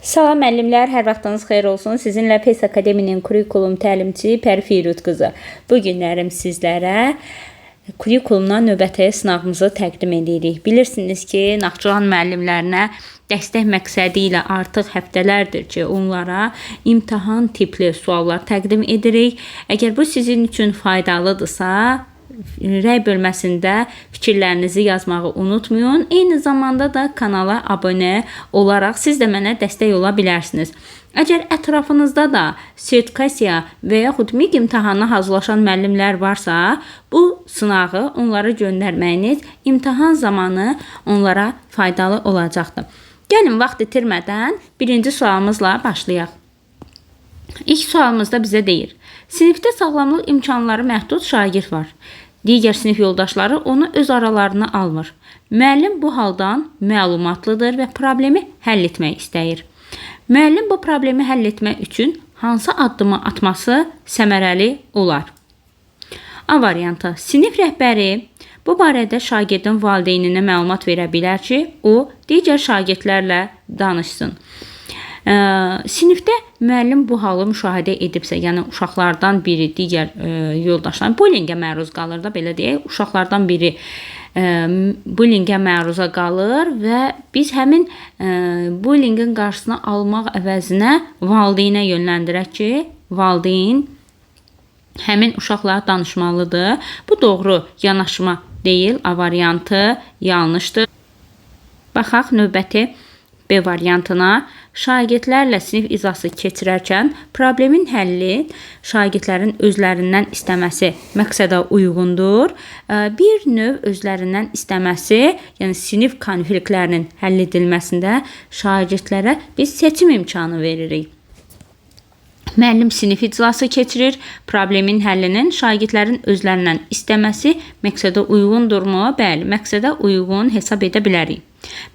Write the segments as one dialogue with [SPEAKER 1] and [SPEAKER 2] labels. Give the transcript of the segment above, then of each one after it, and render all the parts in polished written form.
[SPEAKER 1] Salam müəllimlər, hər vaxtınız xeyir olsun. Sizinlə PES Akademinin kurikulum təlimçisi Pərfirud qızı. Bu günlərim sizlərə kurikulumdan növbəti sınavımızı təqdim edirik. Bilirsiniz ki, Naxçıvan müəllimlərinə dəstək məqsədi ilə artıq həftələrdir ki, onlara imtahan tipli suallar təqdim edirik. Əgər bu sizin üçün faydalıdırsa, rəy bölməsində fikirlərinizi yazmağı unutmayın. Eyni zamanda da kanala abunə olaraq siz də mənə dəstək ola bilərsiniz. Əgər ətrafınızda da sertifikasiya və yaxud MİQ imtahanına hazırlaşan müəllimlər varsa, bu sınağı onlara göndərməyiniz imtahan zamanı onlara faydalı olacaqdır. Gəlin, vaxt itirmədən birinci sualımızla başlayaq. İlk sualımızda bizə deyir: sinifdə sağlamlıq imkanları məhdud şagird var. Digər sinif yoldaşları onu öz aralarına almır. Müəllim bu haldan məlumatlıdır və problemi həll etmək istəyir. Müəllim bu problemi həll etmək üçün hansı addımı atması səmərəli olar? A variantı: sinif rəhbəri bu barədə şagirdin valideyninə məlumat verə bilər ki, o digər şagirdlərlə danışsın. Sinifdə müəllim bu halı müşahidə edibsə, yəni uşaqlardan biri digər yoldaşlar bullyingə məruz qalır da, belə deyək, uşaqlardan biri bullyingə məruza qalır və biz həmin bullyingin qarşısını almaq əvəzinə valideynə yönləndirək ki, valideyn həmin uşaqla danışmalıdır. Bu doğru yanaşma deyil, A variantı yanlışdır. Baxaq növbəti B variantına. Şagirdlərlə sinif iclası keçirərkən problemin həlli şagirdlərin özlərindən istəməsi məqsədə uyğundur. Bir növ özlərindən istəməsi, yəni sinif konfliktlərinin həll edilməsində şagirdlərə biz seçim imkanı veririk. Müəllim sinif iclası keçirir. Problemin həllinin şagirdlərin özlərindən istəməsi məqsədə uyğundurmu? Bəli, məqsədə uyğun hesab edə bilərik.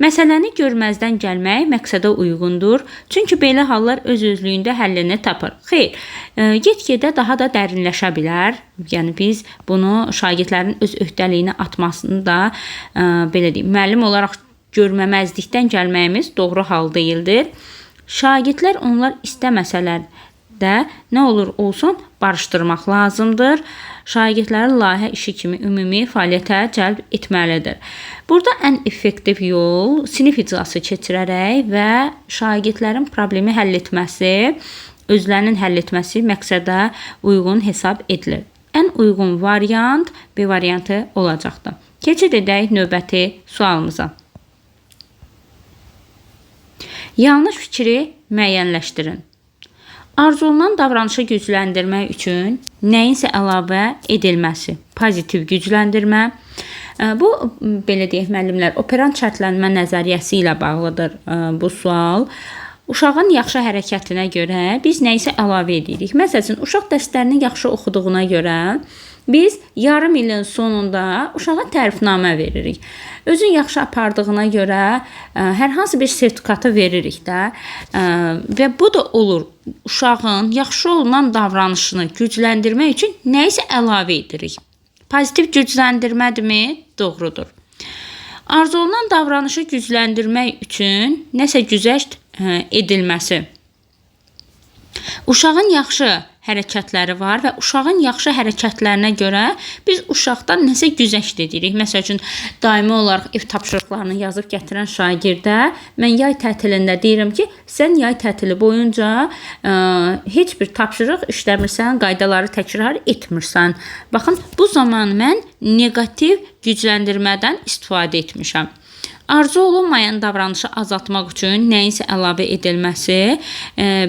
[SPEAKER 1] Məsələni görməzdən gəlmək məqsədə uyğundur. Çünki belə hallar öz-özlüyündə həllini tapır. Xeyr, get-gedə daha da dərinləşə bilər. Yəni biz bunu şagirdlərin öz öhdəliyini atmasını da belə deyim, müəllim olaraq görməməzlikdən gəlməyimiz doğru hal deyildir. Şagirdlər onlar istəməsələr də nə olur olsun barışdırmaq lazımdır. Şagirdləri layihə işi kimi ümumi fəaliyyətə cəlb etməlidir. Burada ən effektiv yol sinif iclası keçirərək və şagirdlərin problemi həll etməsi, özlərinin həll etməsi məqsədə uyğun hesab edilir. Ən uyğun variant B variantı olacaqdır. Keçid edək növbəti sualımıza. Yanlış fikri müəyyənləşdirin. Arzulanan davranışı gücləndirmək üçün nəyinsə əlavə edilməsi, pozitiv gücləndirmə. Bu, belə deyək müəllimlər, operant şərtlənmə nəzəriyyəsi ilə bağlıdır bu sual. Uşağın yaxşı hərəkətinə görə biz nəyisə əlavə edirik. Məsələn, uşaq dərslərini yaxşı oxuduğuna görə biz yarım ilin sonunda uşağa tərifnamə veririk. Özün yaxşı apardığına görə hər hansı bir sertifikatı veririk də. Və bu da olur. Uşağın yaxşı olunan davranışını gücləndirmək üçün nəyisə əlavə edirik. Pozitiv gücləndirmədirmi? Doğrudur. Arzulanan davranışı gücləndirmək üçün nəsə güzəşt edilməsi. Uşağın yaxşı hərəkətləri var və uşağın yaxşı hərəkətlərinə görə biz uşaqdan nəsə güzəşt edirik. Məsəl üçün, daimi olaraq ev tapşırıqlarını yazıb gətirən şagirdə mən yay tətilində deyirəm ki, sən yay tətili boyunca heç bir tapşırıq işləmirsən, qaydaları təkrar etmirsən. Baxın, bu zaman mən negativ gücləndirmədən istifadə etmişəm. Arzu olunmayan davranışı azaltmaq üçün nəyinsə əlavə edilməsi,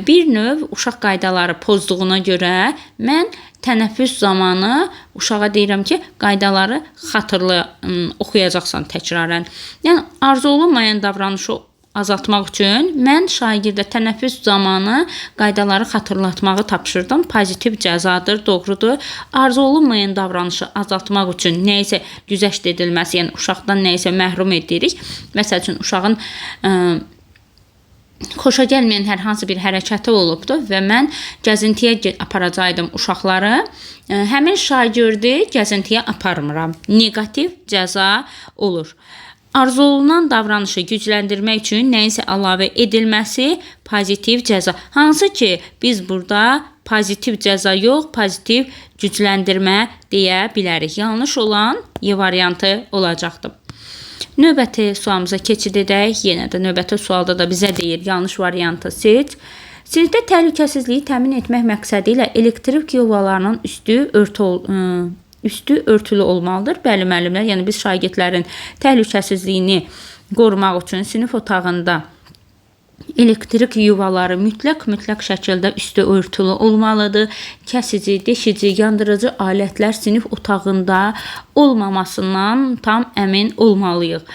[SPEAKER 1] bir növ uşaq qaydaları pozduğuna görə mən tənəffüs zamanı uşağa deyirəm ki, qaydaları xatırla, oxuyacaqsan təkrarən. Yəni, arzu olunmayan davranışı azaltmaq üçün mən şagirdə tənəffüs zamanı qaydaları xatırlatmağı tapşırdım. Pozitiv cəzadır, doğrudur. Arzu olunmayan davranışı azaltmaq üçün nəyisə güzəşt edilməsi, yəni uşaqdan nəyisə məhrum edirik. Məsəl üçün, uşağın xoşa gəlməyən hər hansı bir hərəkəti olubdur və mən gəzintiyə aparacaqdım uşaqları. Həmin şagirdi gəzintiyə aparmıram. Negativ cəza olur. Arzu olunan davranışı gücləndirmək üçün nəyinsə əlavə edilməsi pozitiv cəza. Hansı ki, biz burada pozitiv cəza yox, pozitiv gücləndirmə deyə bilərik. Yanlış olan Y variantı olacaqdır. Növbəti sualımıza keçid edək. Yenə də növbəti sualda da bizə deyir, yanlış variantı seç. Sinifdə təhlükəsizliyi təmin etmək məqsədi ilə elektrik yuvalarının üstü örtülü olmalıdır. Bəli, müəllimlər, yəni biz şagirdlərin təhlükəsizliyini qorumaq üçün sinif otağında elektrik yuvaları mütləq şəkildə üstü örtülü olmalıdır. Kəsici, deşici, yandırıcı alətlər sinif otağında olmamasından tam əmin olmalıyıq.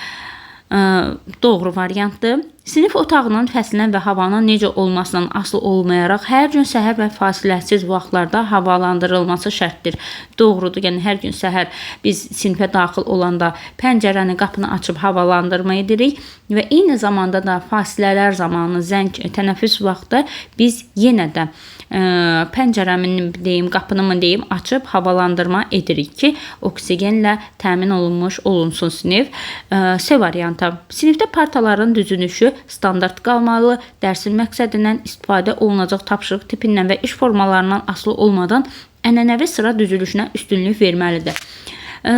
[SPEAKER 1] Doğru variantdır. Sinif otağının fəslindən və havanın necə olmasından asılı olmayaraq hər gün səhər və fasiləsiz vaxtlarda havalandırılması şərtdir. Doğrudur. Yəni hər gün səhər biz sinifə daxil olanda pəncərəni, qapını açıb havalandırma edirik və eyni zamanda da fasilələr zamanı zəng, tənəffüs vaxtı biz yenə də pəncərəmin deyim, qapını deyim açıb havalandırma edirik ki, oksigenlə təmin olunmuş olunsun sinif. C variantı. Sinifdə partaların düzülüşü standart qalmalı, dərsin məqsədindən istifadə olunacaq tapşırıq tipindən və iş formalarından asılı olmadan ənənəvi sıra düzülüşünə üstünlük verməlidir.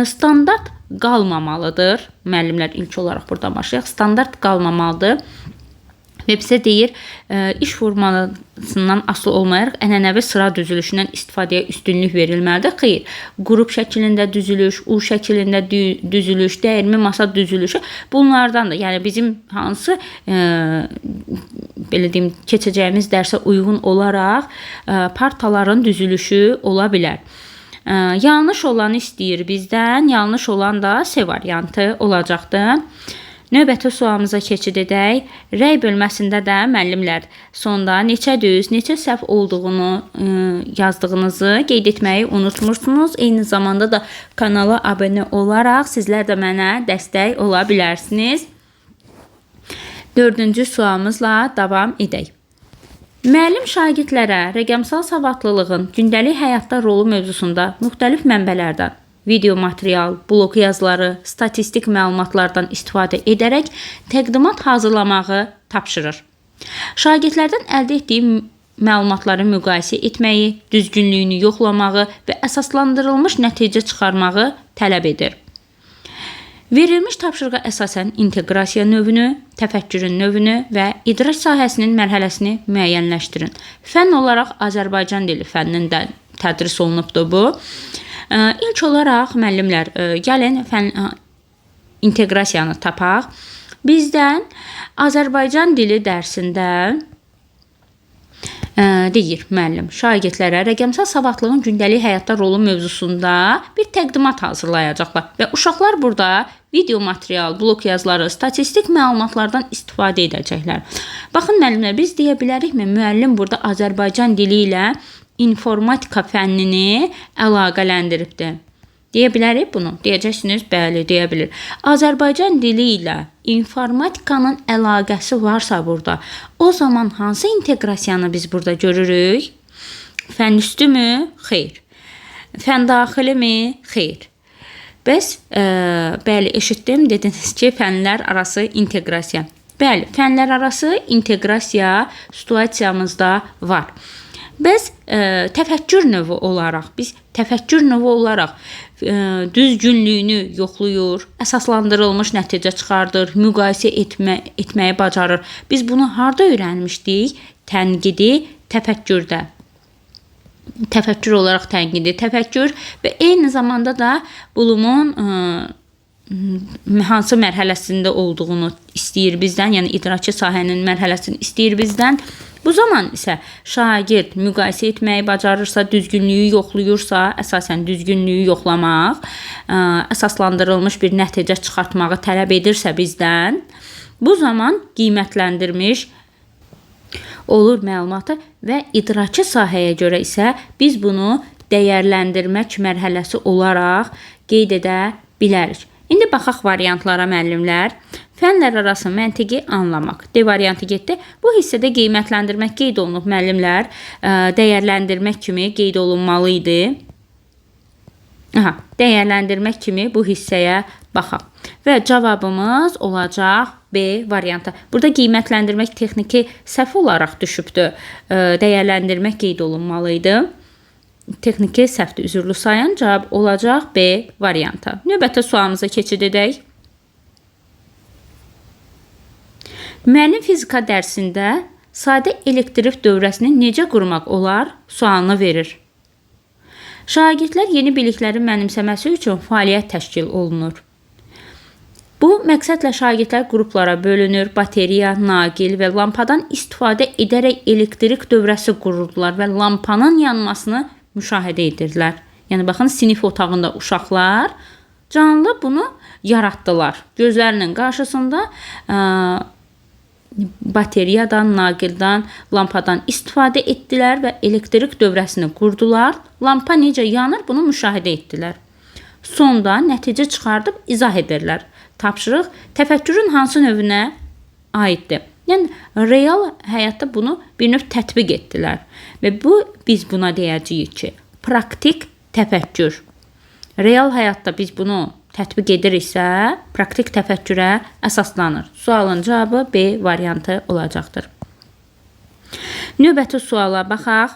[SPEAKER 1] Standart qalmamalıdır. Müəllimlər ilk olaraq buradan başlayaq. Standart qalmamalıdır. Və bizə deyir, iş formasından asılı olmayaraq ənənəvi sıra düzülüşündən istifadəyə üstünlük verilməlidir. Xeyr, qrup şəklində düzülüş, U şəklində düzülüş, dəyirmi masa düzülüşü bunlardan da, yəni bizim hansı belə deyim, keçəcəyimiz dərsə uyğun olaraq partaların düzülüşü ola bilər. Yanlış olanı istəyir bizdən, yanlış olan da C variantı olacaqdır. Növbəti sualımıza keçid edək. Rəy bölməsində də müəllimlər sonda neçə düz, neçə səhv olduğunu yazdığınızı qeyd etməyi unutmursunuz. Eyni zamanda da kanala abunə olaraq sizlər də mənə dəstək ola bilərsiniz. Dördüncü sualımızla davam edək. Müəllim şagirdlərə rəqəmsal savadlılığın gündəlik həyatda rolu mövzusunda müxtəlif mənbələrdən video material, blok yazıları, statistik məlumatlardan istifadə edərək təqdimat hazırlamağı tapşırır. Şagirdlərdən əldə etdiyi məlumatları müqayisə etməyi, düzgünlüyünü yoxlamağı və əsaslandırılmış nəticə çıxarmağı tələb edir. Verilmiş tapşırığa əsasən inteqrasiya növünü, təfəkkürün növünü və idraç sahəsinin mərhələsini müəyyənləşdirin. Fənn olaraq Azərbaycan dili fənnindən tədris olunubdur bu. İlk olaraq müəllimlər, gəlin inteqrasiyanı tapaq. Bizdən Azərbaycan dili dərsində deyir müəllim şagirdlərə rəqəmsal savadlığın gündəlik həyatda rolu mövzusunda bir təqdimat hazırlayacaqlar və uşaqlar burada video material, blok yazıları, statistik məlumatlardan istifadə edəcəklər. Baxın müəllimlər, biz deyə bilərikmi müəllim burada Azərbaycan dili ilə informatika fənnini əlaqələndiribdir. Deyə bilərik bunu? Deyəcəksiniz, bəli, deyə bilir. Azərbaycan dili ilə informatikanın əlaqəsi varsa burada, o zaman hansı inteqrasiyanı biz burada görürük? Fənn üstümü? Xeyr. Fənn daxilimi? Xeyr. Bəs, bəli, eşitdim, dediniz ki, fənlər arası inteqrasiya. Bəli, fənlər arası inteqrasiya situasiyamızda var. Bəs təfəkkür növü olaraq, biz təfəkkür növü olaraq düzgünlüyünü yoxlayır, əsaslandırılmış nəticə çıxardır, müqayisə etməyi bacarır. Biz bunu harda öyrənmişdik? Tənqidi təfəkkürdə. Təfəkkür olaraq tənqidi təfəkkür və eyni zamanda da Bloom'un hansı mərhələsində olduğunu istəyir bizdən, yəni idraki sahənin mərhələsini istəyir bizdən. Bu zaman isə şagird müqayisə etməyi bacarırsa, düzgünlüyü yoxlayırsa, əsasən düzgünlüyü yoxlamaq, əsaslandırılmış bir nəticə çıxartmağı tələb edirsə bizdən, bu zaman qiymətləndirmiş olur məlumatı və idraki sahəyə görə isə biz bunu dəyərləndirmək mərhələsi olaraq qeyd edə bilərik. İndi baxaq variantlara müəllimlər. Fənlər arası məntiqi anlamaq. D variantı getdi. Bu hissədə qiymətləndirmək qeyd olunub müəllimlər. Dəyərləndirmək kimi qeyd olunmalı idi. Dəyərləndirmək kimi bu hissəyə baxaq. Və cavabımız olacaq B variantı. Burada qiymətləndirmək texniki səhv olaraq düşübdür. Dəyərləndirmək qeyd olunmalıydı. Texniki səhvdir, üzürlü sayan cavab olacaq B variantı. Növbəti sualımıza keçid edək. Müəllim fizika dərsində sadə elektrik dövrəsini necə qurmaq olar sualını verir. Şagirdlər yeni biliklərin mənimsəməsi üçün fəaliyyət təşkil olunur. Bu məqsədlə şagirdlər qruplara bölünür, bateriya, naqil və lampadan istifadə edərək elektrik dövrəsi qururdular və lampanın yanmasını müşahidə edirlər. Yəni baxın, sinif otağında uşaqlar canlı bunu yaratdılar. Gözlərinin qarşısında bateriyadan, naqildən, lampadan istifadə etdilər və elektrik dövrəsini qurdular. Lampa necə yanır, bunu müşahidə etdilər. Sonda nəticə çıxardıb izah edirlər. Tapşırıq təfəkkürün hansı növünə aiddir? Yəni, real həyatda bunu bir növ tətbiq etdilər. Və biz buna deyəcəyik ki, praktik təfəkkür. Real həyatda biz bunu tətbiq ediriksə, praktik təfəkkürə əsaslanır. Sualın cavabı B variantı olacaqdır. Növbəti suala baxaq.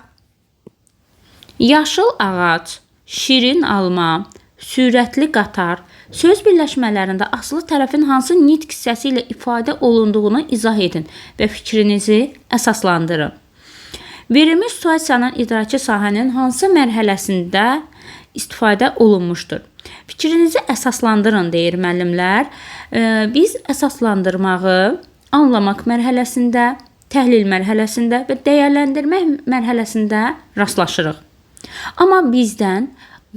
[SPEAKER 1] Yaşıl ağac, şirin alma, sürətli qatar söz birləşmələrində asılı tərəfin hansı nitq hissəsi ilə ifadə olunduğunu izah edin və fikrinizi əsaslandırın. Verilmiş situasiyanın idraki sahənin hansı mərhələsində istifadə olunmuşdur? Fikrinizi əsaslandırın deyir müəllimlər. Biz əsaslandırmağı anlamaq mərhələsində, təhlil mərhələsində və dəyərləndirmək mərhələsində rastlaşırıq. Amma bizdən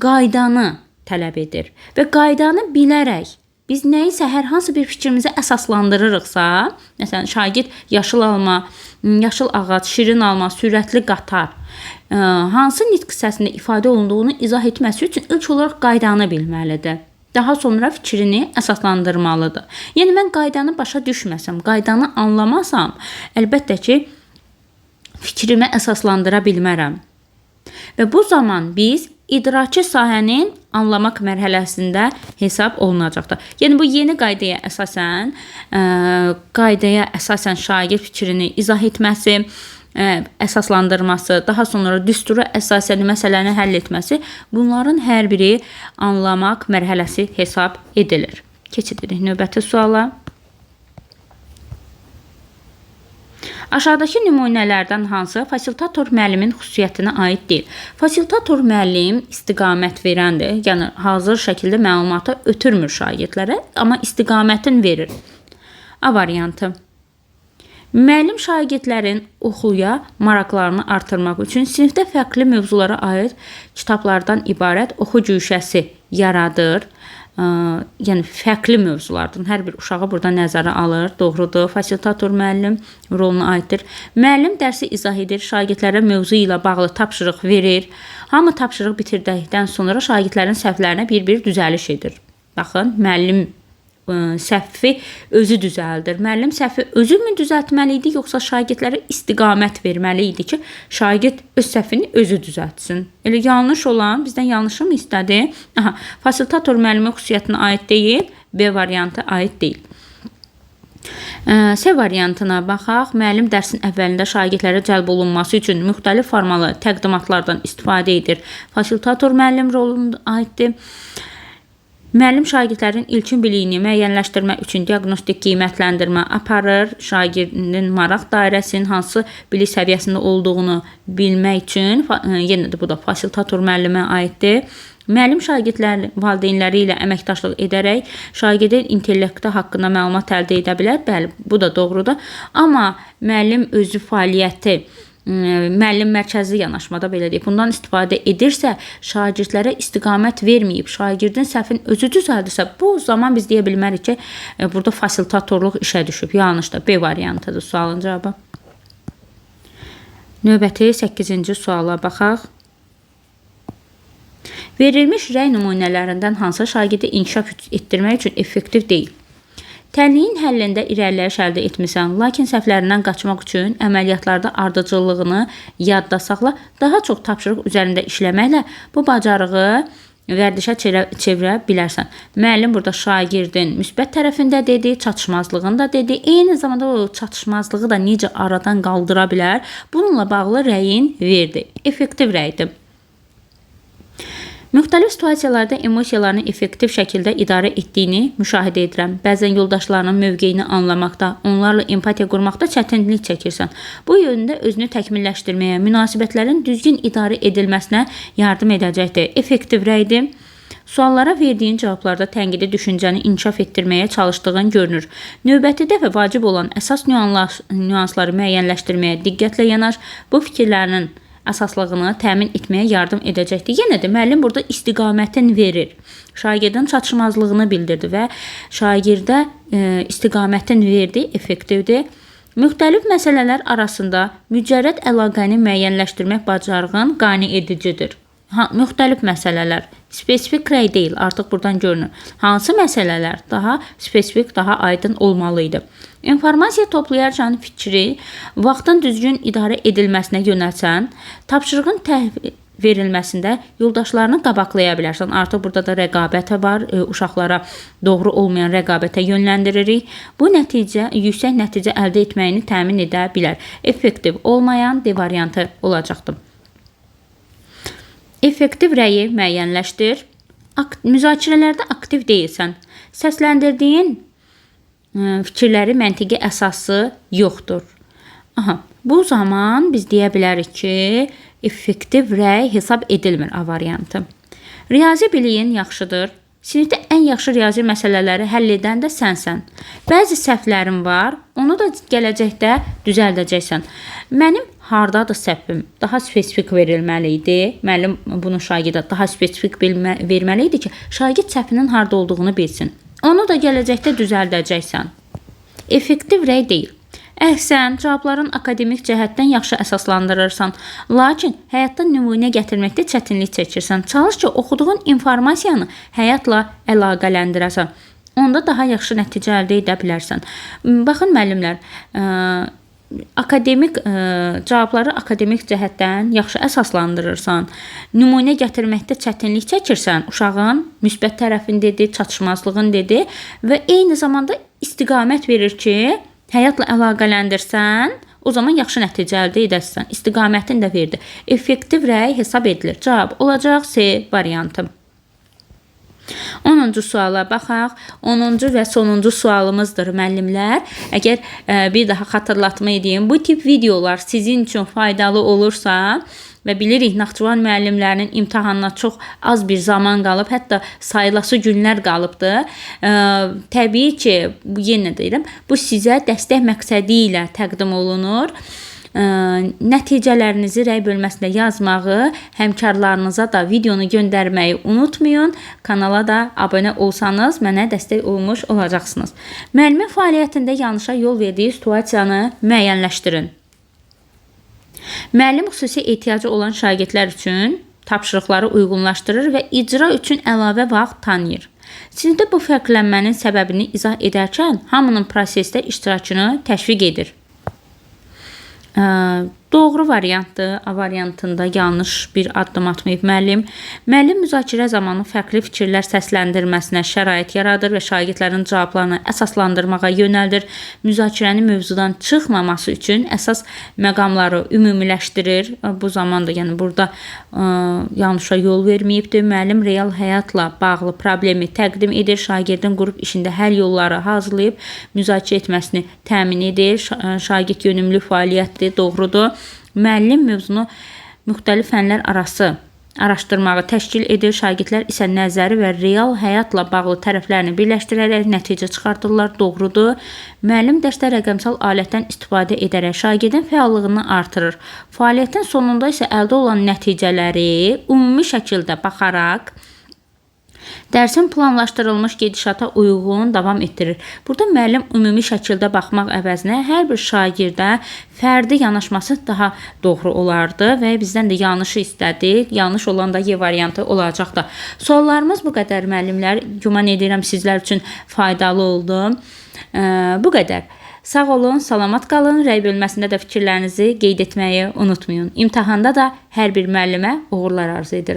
[SPEAKER 1] qaydanı tələb edir və qaydanı bilərək biz nəyisə hər hansı bir fikrimizi əsaslandırırıqsa, məsələn, şagird yaşıl alma, yaşıl ağac, şirin alma, sürətli qatar hansı nitq hissəsində ifadə olunduğunu izah etməsi üçün ilk olaraq qaydanı bilməlidir. Daha sonra fikrini əsaslandırmalıdır. Yəni, mən qaydanı başa düşməsəm, qaydanı anlamasam, əlbəttə ki, fikrimi əsaslandıra bilmərəm. Və bu zaman biz idraki sahənin anlamaq mərhələsində hesab olunacaqdır. Yəni, bu yeni qaydaya əsasən şagird fikrini izah etməsi, əsaslandırması, daha sonra düstura əsasən məsələni həll etməsi, bunların hər biri anlamaq mərhələsi hesab edilir. Keçid edirik növbəti suala. Aşağıdakı nümunələrdən hansı fasilitator müəllimin xüsusiyyətinə aid deyil? Fasilitator müəllim istiqamət verəndir. Yəni, hazır şəkildə məlumatı ötürmür şagirdlərə, amma istiqamətin verir. A variantı. Müəllim şagirdlərin oxuya maraqlarını artırmaq üçün sinifdə fərqli mövzulara aid kitablardan ibarət oxu cüşəsi yaradır. Yəni, fərqli mövzulardan hər bir uşağı burada nəzərə alır. Doğrudur, fasilitator müəllim roluna aiddir. Müəllim dərsi izah edir, şagirdlərə mövzu ilə bağlı tapşırıq verir. Hamı tapşırıq bitirdikdən sonra şagirdlərin səhvlərinə bir-bir düzəliş edir. Baxın, müəllim səhvi özü düzəldir. Müəllim səhvi özü mü düzəltməli idi, yoxsa şagirdlərə istiqamət verməli idi ki, şagird öz səhvini özü düzəltsin? Elə yanlış olan bizdən yanlışı mı istədi? Fasilitator müəllimin xüsusiyyətinə aid deyil, B variantı aid deyil. C variantına baxaq. Müəllim dərsin əvvəlində şagirdlərə cəlb olunması üçün müxtəlif formalı təqdimatlardan istifadə edir. Fasilitator müəllim roluna aiddir. Müəllim şagirdlərin ilkin biliyini müəyyənləşdirmək üçün diaqnostik qiymətləndirmə aparır. Şagirdin maraq dairəsinin hansı bilik səviyyəsində olduğunu bilmək üçün, yenə də bu da fasilitator müəllimə aiddir. Müəllim şagirdlər valideynləri ilə əməkdaşlıq edərək şagirdin intellekti haqqında məlumat əldə edə bilər. Bəli, bu da doğrudur. Amma müəllim özü fəaliyyəti müəllim mərkəzli yanaşmada belə deyib, bundan istifadə edirsə, şagirdlərə istiqamət verməyib, şagirdin səhvini özü düzəldirsə, bu zaman biz deyə bilmərik ki, burada fasilitatorluq işə düşüb. Yanlışdır. B variantıdır sualın cavabı. Növbəti 8-ci suala baxaq. Verilmiş rəy nümunələrindən hansı şagirdi inkişaf etdirmək üçün effektiv deyil? Tənliyin həllində irəliləyiş əldə etmisən, lakin səhvlərindən qaçmaq üçün əməliyyatlarda ardıcıllığını yadda saxla, daha çox tapşırıq üzərində işləməklə bu bacarığı vərdişə çevirə bilərsən. Müəllim burada şagirdin müsbət tərəfində dedi, çatışmazlığını da dedi. Eyni zamanda o çatışmazlığı da necə aradan qaldıra bilər? Bununla bağlı rəyin verdi. Effektiv rəydir. Müxtəlif situasiyalarda emosiyalarını effektiv şəkildə idarə etdiyini müşahidə edirəm. Bəzən yoldaşlarının mövqeyini anlamaqda, onlarla empatiya qurmaqda çətinlik çəkirsən. Bu yöndə özünü təkmilləşdirməyə, münasibətlərin düzgün idarə edilməsinə yardım edəcəkdir. Effektiv rəydir. Suallara verdiyin cavablarda tənqidi düşüncəni inkişaf etdirməyə çalışdığın görünür. Növbəti dəfə vacib olan əsas nüansları müəyyənləşdirməyə diqqətlə yanaş. Bu fikirlərinin əsaslığını təmin etməyə yardım edəcəkdir. Yenə də müəllim burada istiqamətin verir. Şagirdin çatışmazlığını bildirdi və şagirdə istiqamətin verdi, effektivdir. Müxtəlif məsələlər arasında mücərrəd əlaqəni müəyyənləşdirmək bacarığın qane edicidir. Müxtəlif məsələlər, spesifik rəy deyil, artıq buradan görünür. Hansı məsələlər daha spesifik, daha aydın olmalıydı? İnformasiya toplayarkən fikri vaxtın düzgün idarə edilməsinə yönəlsən, tapşırığın verilməsində yoldaşlarını qabaqlaya bilərsən. Artıq burada da rəqabət var, uşaqlara doğru olmayan rəqabətə yönləndiririk. Bu nəticə yüksək nəticə əldə etməyini təmin edə bilər. Effektiv olmayan D variantı olacaqdır. Effektiv rəyi müəyyənləşdir. Müzakirələrdə aktiv deyilsən. Səsləndirdiyin fikirləri məntiqi əsası yoxdur. Bu zaman biz deyə bilərik ki, effektiv rəy hesab edilmir A variantı. Riyazi biliyin yaxşıdır. Sinifdə ən yaxşı riyazi məsələləri həll edən də sənsən. Bəzi səhvlərin var, onu da gələcəkdə düzəldəcəksən. Mənim hardadır səhvim? Daha spesifik verilməli idi. Müəllim bunu şagirdə daha spesifik verməli idi ki, şagird səhvinin harda olduğunu bilsin. Onu da gələcəkdə düzəldəcəksən. Effektiv rəy deyil. Əhsən, cavabların akademik cəhətdən yaxşı əsaslandırırsan, lakin həyatda nümunə gətirməkdə çətinlik çəkirsən. Çalış ki, oxuduğun informasiyanı həyatla əlaqələndirəsən. Onda daha yaxşı nəticə əldə edə bilərsən. Baxın müəllimlər, cavabları akademik cəhətdən yaxşı əsaslandırırsan, nümunə gətirməkdə çətinlik çəkirsən, uşağın müsbət tərəfindədir, çatışmazlığın dedi və eyni zamanda istiqamət verir ki, həyatla əlaqələndirsən, o zaman yaxşı nəticə əldə edərsən. İstiqamətin də verdi. Effektiv rəy hesab edilir. Cavab olacaq C variantı. 10-cu suala baxaq. 10-cu və sonuncu sualımızdır müəllimlər. Əgər bir daha xatırlatma edeyim, bu tip videolar sizin üçün faydalı olursa və bilirik Naxçıvan müəllimlərinin imtahanına çox az bir zaman qalıb, hətta sayılası günlər qalıbdır. Təbii ki, yenə deyirəm, bu sizə dəstək məqsədi ilə təqdim olunur. Nəticələrinizi rəy bölməsində yazmağı, həmkarlarınıza da videonu göndərməyi unutmayın. Kanala da abunə olsanız mənə dəstək olmuş olacaqsınız. Müəllimin fəaliyyətində yanlışa yol verdiyi situasiyanı müəyyənləşdirin. Müəllim xüsusi ehtiyacı olan şagirdlər üçün tapşırıqları uyğunlaşdırır və icra üçün əlavə vaxt tanıyır. Sinifdə bu fərqlənmənin səbəbini izah edərkən hamının prosesdə iştirakını təşviq edir. Doğru variantdır. A variantında yanlış bir addım atmayıb müəllim. Müəllim müzakirə zamanı fərqli fikirlər səsləndirməsinə şərait yaradır və şagirdlərin cavablarını əsaslandırmağa yönəldir. Müzakirənin mövzudan çıxmaması üçün əsas məqamları ümumiləşdirir. Bu zamanda, yəni burada yanlışa yol verməyibdir. Müəllim real həyatla bağlı problemi təqdim edir. Şagirdin qrup işində həll yolları hazırlayıb müzakirə etməsini təmin edir. Şagird yönümlü fəaliyyətdir, doğrudur. Müəllim mövzunu müxtəlif fənlər arası araşdırmağı təşkil edir. Şagirdlər isə nəzəri və real həyatla bağlı tərəflərini birləşdirərək nəticə çıxardırlar. Doğrudur. Müəllim dərsdə rəqəmsal alətdən istifadə edərək şagirdin fəallığını artırır. Fəaliyyətin sonunda isə əldə olan nəticələri ümumi şəkildə baxaraq dərsin planlaşdırılmış gedişata uyğun davam etdirir. Burada müəllim ümumi şəkildə baxmaq əvəzinə hər bir şagirdə fərdi yanaşması daha doğru olardı və bizdən də yanlışı istədi. Yanlış olan da Y variantı olacaqdı. Suallarımız bu qədər müəllimlər. Güman edirəm sizlər üçün faydalı oldu. Bu qədər. Sağ olun, salamat qalın. Rəy bölməsində də fikirlərinizi qeyd etməyi unutmayın. İmtahanda da hər bir müəllimə uğurlar arzu edirəm.